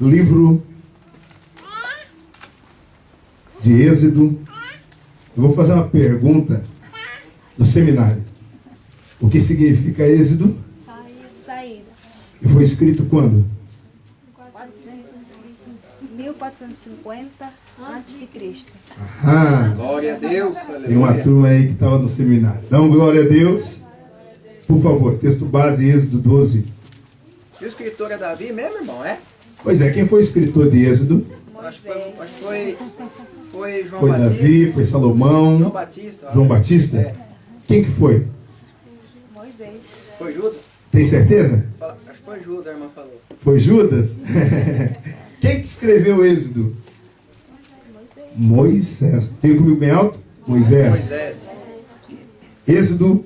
livro de Êxodo. Eu vou fazer uma pergunta do seminário. O que significa Êxodo? Saída. E foi escrito quando? 1450 a.C. Ah, Glória a Deus. tem uma turma aí que estava no seminário. Então, glória a Deus. Por favor, texto base, Êxodo 12. E o escritor é Davi mesmo, irmão, é? Pois é, quem foi o escritor de Êxodo? Acho que foi João Foi Batista. Davi, foi Salomão, João Batista. João Batista? É. Quem que foi? Moisés. Foi Judas? Tem certeza? Acho que foi Judas, a irmã falou. Foi Judas? Quem que escreveu o Êxodo? Moisés. Tem comigo bem alto? Moisés. Moisés. Êxodo,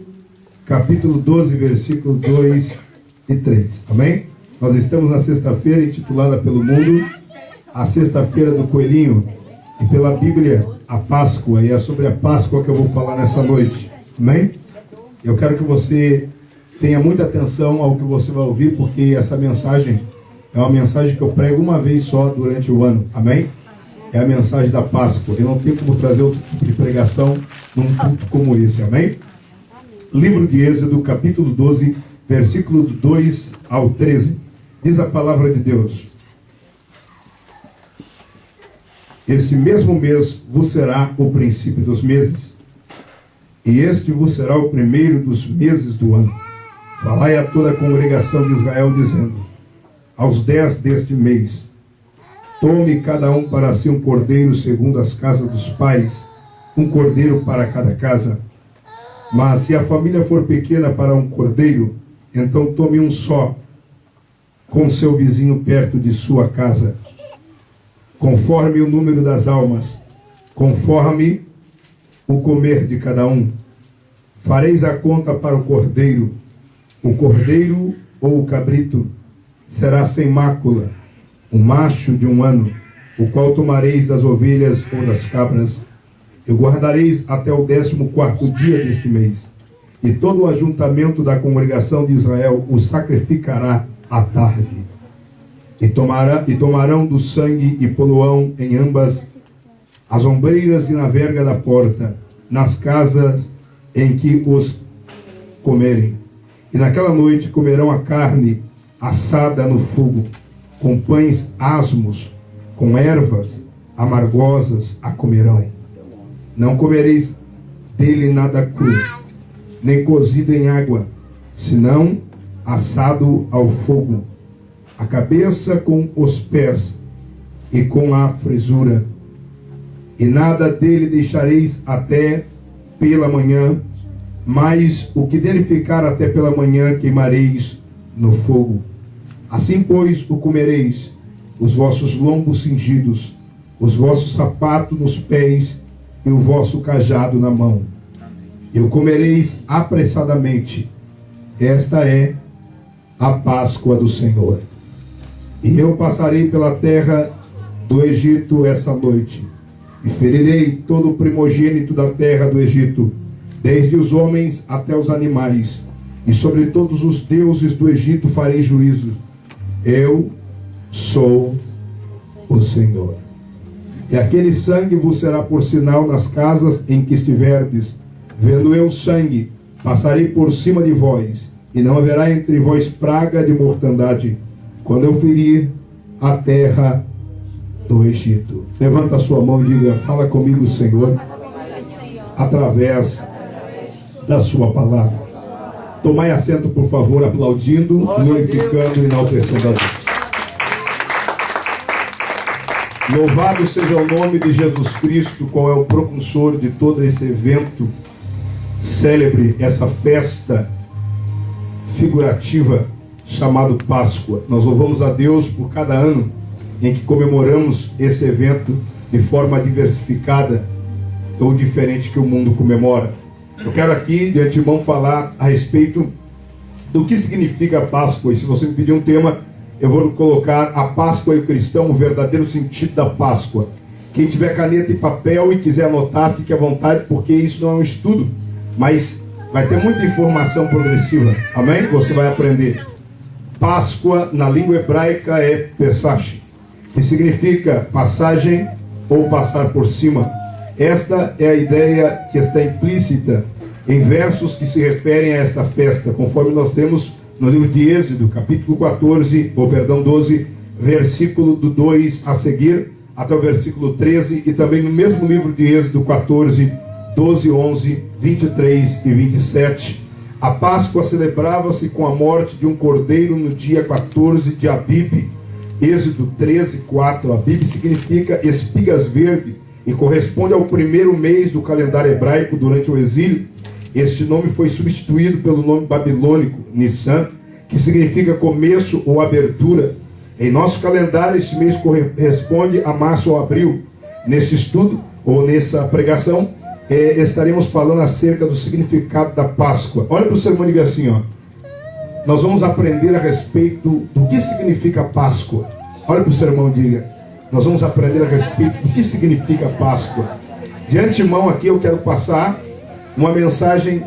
capítulo 12, versículo 2 e 3. Amém? Nós estamos na sexta-feira intitulada pelo mundo a Sexta-feira do Coelhinho, e pela Bíblia a Páscoa, e é sobre a Páscoa que eu vou falar nessa noite. Amém? Eu quero que você tenha muita atenção ao que você vai ouvir, porque essa mensagem é uma mensagem que eu prego uma vez só durante o ano. Amém? É a mensagem da Páscoa. Eu não tenho como trazer outro tipo de pregação num culto como esse. Amém? Livro de Êxodo, capítulo 12, versículo 2 ao 13. Diz a palavra de Deus: Este mesmo mês vos será o princípio dos meses, e este vos será o primeiro dos meses do ano. Falai a toda a congregação de Israel, dizendo: Aos 10 deste mês, tome cada um para si um cordeiro segundo as casas dos pais, um cordeiro para cada casa. Mas se a família for pequena para um cordeiro, então tome um só, com seu vizinho perto de sua casa, conforme o número das almas, conforme o comer de cada um. Fareis a conta para o cordeiro ou o cabrito será sem mácula, um macho de 1 ano, o qual tomareis das ovelhas ou das cabras, e guardareis até o 14º dia deste mês, e todo o ajuntamento da congregação de Israel o sacrificará à tarde. E tomarão do sangue e poluão em ambas as ombreiras e na verga da porta, nas casas em que os comerem. E naquela noite comerão a carne assada no fogo, com pães asmos, com ervas amargosas a comerão. Não comereis dele nada cru, nem cozido em água, senão assado ao fogo, a cabeça com os pés e com a fresura. E nada dele deixareis até pela manhã, mas o que dele ficar até pela manhã queimareis no fogo. Assim, pois, o comereis, os vossos lombos cingidos, os vossos sapatos nos pés e o vosso cajado na mão. E o comereis apressadamente. Esta é a Páscoa do Senhor. E eu passarei pela terra do Egito essa noite, e ferirei todo o primogênito da terra do Egito, desde os homens até os animais, e sobre todos os deuses do Egito farei juízo. Eu sou o Senhor. E aquele sangue vos será por sinal nas casas em que estiverdes. Vendo eu o sangue, passarei por cima de vós, e não haverá entre vós praga de mortandade, quando eu ferir a terra do Egito. Levanta a sua mão e diga: fala comigo, Senhor, através da sua palavra. Tomai assento, por favor, aplaudindo, glorificando e enaltecendo a Deus. Louvado seja o nome de Jesus Cristo, qual é o propulsor de todo esse evento célebre, essa festa figurativa chamado Páscoa. Nós louvamos a Deus por cada ano em que comemoramos esse evento de forma diversificada ou diferente que o mundo comemora. Eu quero aqui de antemão falar a respeito do que significa a Páscoa, e se você me pedir um tema, eu vou colocar a Páscoa e o cristão, o verdadeiro sentido da Páscoa. Quem tiver caneta e papel e quiser anotar, fique à vontade, porque isso não é um estudo, mas vai ter muita informação progressiva, amém? Você vai aprender. Páscoa na língua hebraica é Pesach, que significa passagem ou passar por cima. Esta é a ideia que está implícita em versos que se referem a esta festa, conforme nós temos no livro de Êxodo, capítulo 12, versículo do 2 a seguir, até o versículo 13, e também no mesmo livro de Êxodo 14, 12, 11, 23 e 27. A Páscoa celebrava-se com a morte de um cordeiro no dia 14 de Abib. Êxodo 13, 4. Abib significa espigas verdes e corresponde ao primeiro mês do calendário hebraico durante o exílio. Este nome foi substituído pelo nome babilônico, Nissan, que significa começo ou abertura. Em nosso calendário, esse mês corresponde a março ou abril. Nesse estudo, ou nessa pregação, estaremos falando acerca do significado da Páscoa. Olha para o sermão e diga assim, ó. Nós vamos aprender a respeito do que significa Páscoa. Olha para o sermão e diga. Nós vamos aprender a respeito do que significa Páscoa. De antemão aqui eu quero passar uma mensagem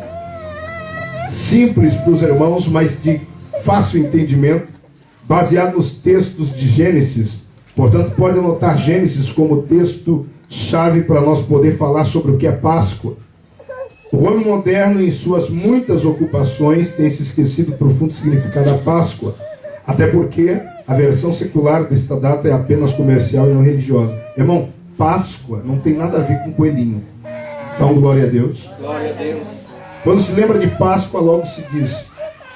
simples para os irmãos, mas de fácil entendimento, baseado nos textos de Gênesis. Portanto, pode anotar Gênesis como texto-chave para nós poder falar sobre o que é Páscoa. O homem moderno, em suas muitas ocupações, tem se esquecido do profundo significado da Páscoa. Até porque a versão secular desta data é apenas comercial e não religiosa. Irmão, Páscoa não tem nada a ver com coelhinho. Então, glória a Deus. Glória a Deus. Quando se lembra de Páscoa, logo se diz,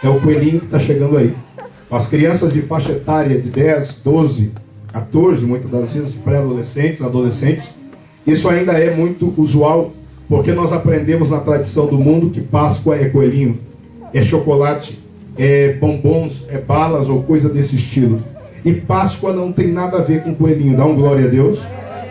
é o coelhinho que está chegando aí. As crianças de faixa etária de 10, 12, 14, muitas das vezes pré-adolescentes, adolescentes, isso ainda é muito usual, porque nós aprendemos na tradição do mundo que Páscoa é coelhinho, é chocolate, é bombons, é balas ou coisa desse estilo. E Páscoa não tem nada a ver com coelhinho. Dá um glória a Deus.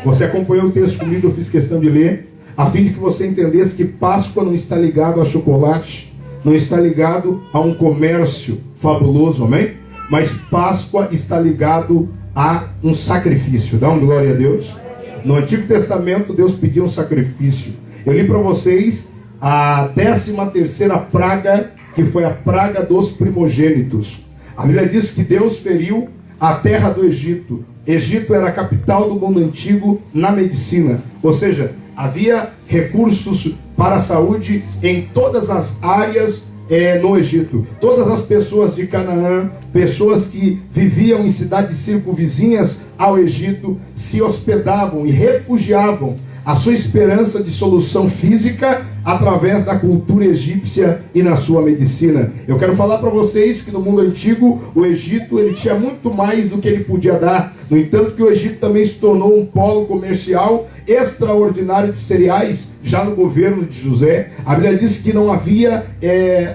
Você acompanhou o texto comigo, eu fiz questão de ler, a fim de que você entendesse que Páscoa não está ligado a chocolate, não está ligado a um comércio fabuloso, amém? Mas Páscoa está ligado a um sacrifício. Dá um glória a Deus. No Antigo Testamento, Deus pediu um sacrifício. Eu li para vocês a 13ª praga, que foi a praga dos primogênitos. A Bíblia diz que Deus feriu a terra do Egito. Egito era a capital do mundo antigo na medicina. Ou seja, havia recursos para a saúde em todas as áreas no Egito. Todas as pessoas de Canaã, pessoas que viviam em cidades circunvizinhas ao Egito, se hospedavam e refugiavam a sua esperança de solução física através da cultura egípcia e na sua medicina. Eu quero falar para vocês que no mundo antigo, o Egito ele tinha muito mais do que ele podia dar. No entanto, que o Egito também se tornou um polo comercial extraordinário de cereais, já no governo de José. A Bíblia diz que não havia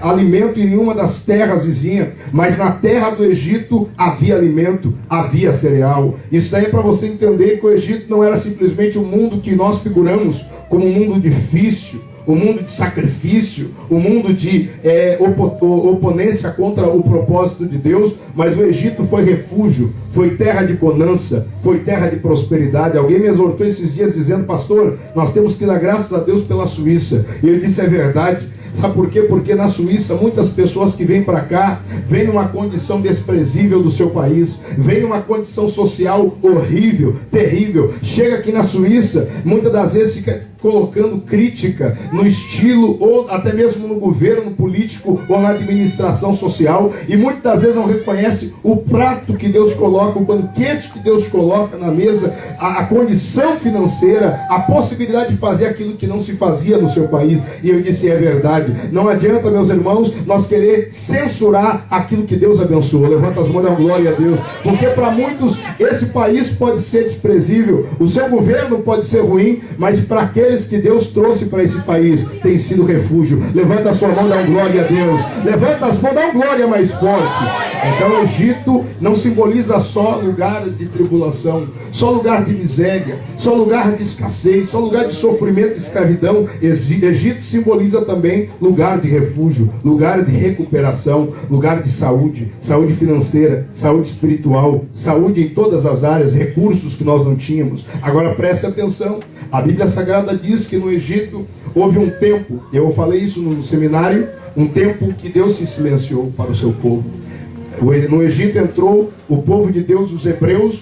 alimento em nenhuma das terras vizinhas, mas na terra do Egito havia alimento, havia cereal. Isso daí é para você entender que o Egito não era simplesmente um mundo que nós figuramos como um mundo difícil, o mundo de sacrifício, o mundo de oponência contra o propósito de Deus, mas o Egito foi refúgio, foi terra de bonança, foi terra de prosperidade. Alguém me exortou esses dias dizendo: pastor, nós temos que dar graças a Deus pela Suíça. E eu disse: é verdade. Sabe por quê? Porque na Suíça muitas pessoas que vêm para cá vêm numa condição desprezível do seu país, vêm numa condição social horrível, terrível. Chega aqui na Suíça, muitas das vezes fica colocando crítica no estilo ou até mesmo no governo político ou na administração social, e muitas das vezes não reconhece o prato que Deus coloca, o banquete que Deus coloca na mesa, a condição financeira, a possibilidade de fazer aquilo que não se fazia no seu país. E eu disse: é verdade. Não adianta, meus irmãos, nós querer censurar aquilo que Deus abençoou. Levanta as mãos e dá glória a Deus, porque para muitos esse país pode ser desprezível, o seu governo pode ser ruim, mas para aqueles que Deus trouxe para esse país tem sido refúgio. Levanta a sua mão e dá glória a Deus. Levanta as mãos e dá glória mais forte. Então o Egito não simboliza só lugar de tribulação, só lugar de miséria, só lugar de escassez, só lugar de sofrimento e escravidão. Egito simboliza também lugar de refúgio, lugar de recuperação, lugar de saúde, saúde financeira, saúde espiritual, saúde em todas as áreas, recursos que nós não tínhamos. Agora preste atenção, a Bíblia Sagrada diz que no Egito houve um tempo, eu falei isso no seminário, um tempo que Deus se silenciou para o seu povo. No Egito entrou o povo de Deus, os hebreus,